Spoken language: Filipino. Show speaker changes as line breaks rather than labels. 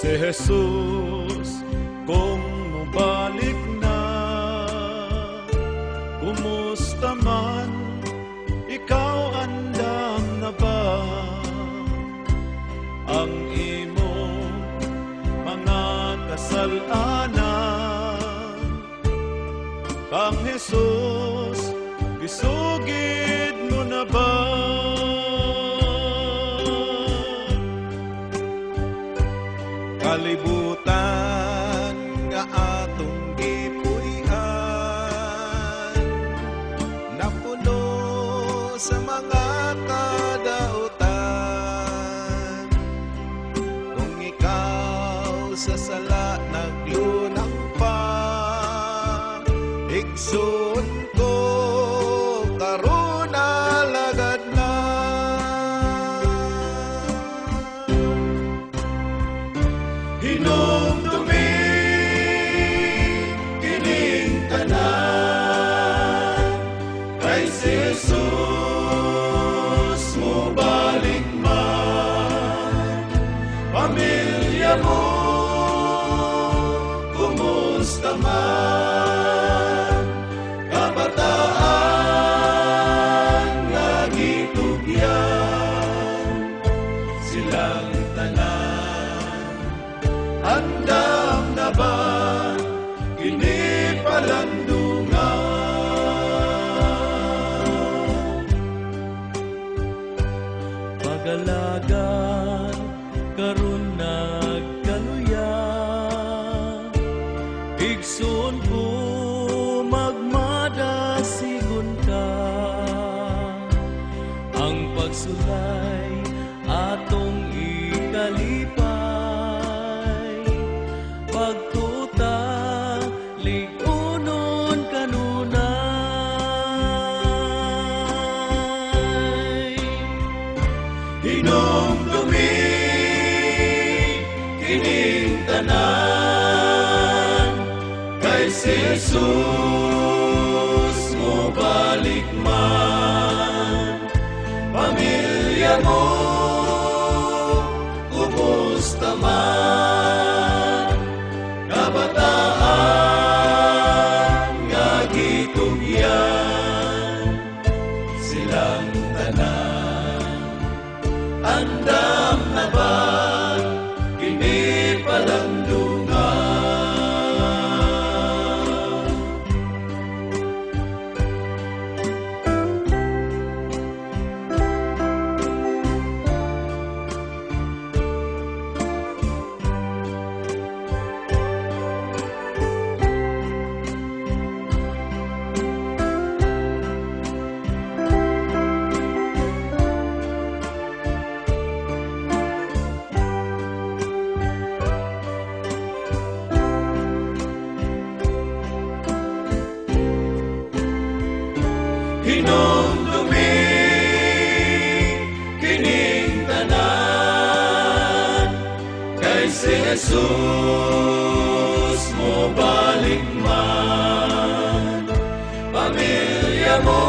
Si Jesus, kung mabalik na, kumusta man, ikaw andam na ba? Ang imong mga kasalanan, kang Jesus, gisugid mo na ba? Kalibutan nga atong gipuy-an, napuno sa mga kadautan. Kung ikaw sa sala naglunang pa, igsoon ko karon alagad na. Hinumdumi kining tanan, kay si Jesus mo balik man. Pamilya mo, kumusta man, kabataan nga gitugyan, silang tanan andam na ba kini palandungan?
Pagalagan karon nagkaluyan, igsoon ko magmadasigon ka. Ang pagsulay atong ikalipay, pagtuta ligunon kanunay.
Hinumdumi kining tanan, kay si Jesus mo balik man. Pamilya mo, kumusta man, kabataan nga gitugyan, silang tanan andam na ba kini palandungan? Hinumdumi kining tanan, kay si Jesus mo balik man. Pamilya mo,